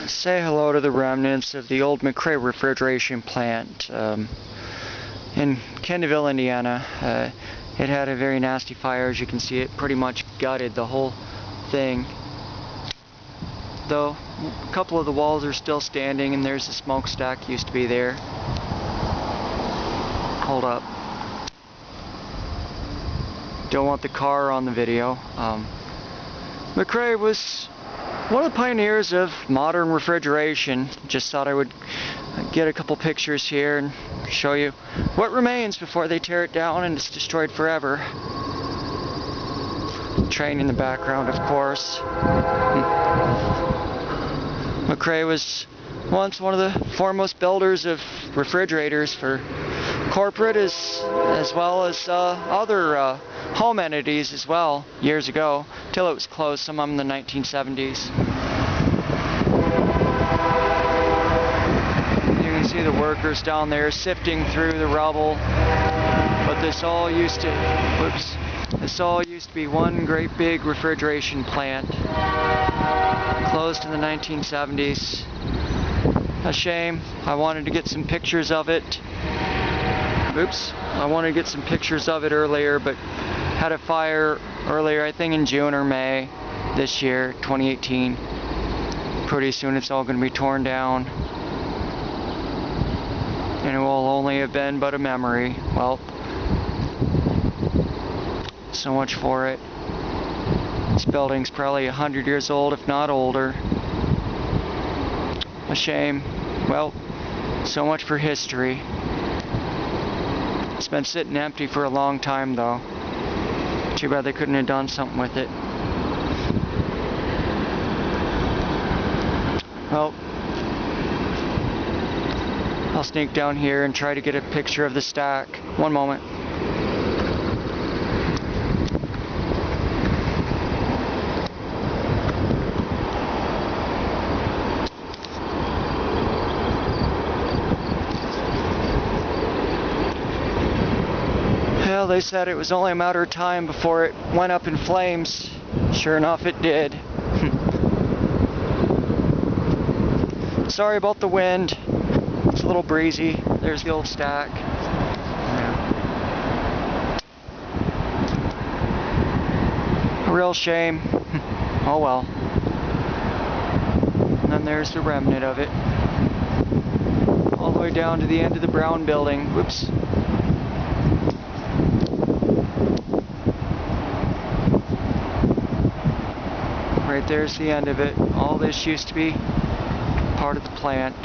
say hello to the remnants of the old McCray Refrigeration plant in Kendaville, Indiana. It had a very nasty fire. As you can see, it pretty much gutted the whole thing. Though a couple of the walls are still standing, and there's a smokestack used to be there. Hold up. Don't want the car on the video. McCray was one of the pioneers of modern refrigeration. Just thought I would get a couple pictures here and show you what remains before they tear it down and it's destroyed forever. Train in the background, of course. McCray was once one of the foremost builders of refrigerators for corporate as well as other home entities as well, years ago, till it was closed, some of them in the 1970s. You can see the workers down there sifting through the rubble, but this all used to be one great big refrigeration plant. Closed in the 1970s. A shame. I wanted to get some pictures of it. Oops. I wanted to get some pictures of it earlier, but had a fire earlier, I think in June or May this year, 2018. Pretty soon it's all going to be torn down. And it will only have been but a memory. Well, so much for it. This building's probably 100 years old, if not older. A shame. Well, so much for history. It's been sitting empty for a long time, though. Too bad they couldn't have done something with it. Well, I'll sneak down here and try to get a picture of the stack. One moment. Well, they said it was only a matter of time before it went up in flames. Sure enough, it did. Sorry about the wind. It's a little breezy. There's the old stack. Yeah. A real shame. Oh well. And then there's the remnant of it. All the way down to the end of the brown building. Whoops. Right there's the end of it. All this used to be part of the plant.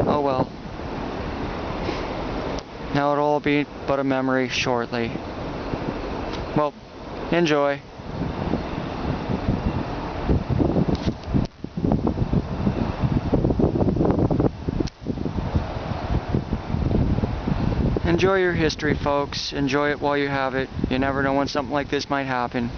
Oh well. Now it'll all be but a memory shortly. Well, enjoy. Enjoy your history, folks. Enjoy it while you have it. You never know when something like this might happen.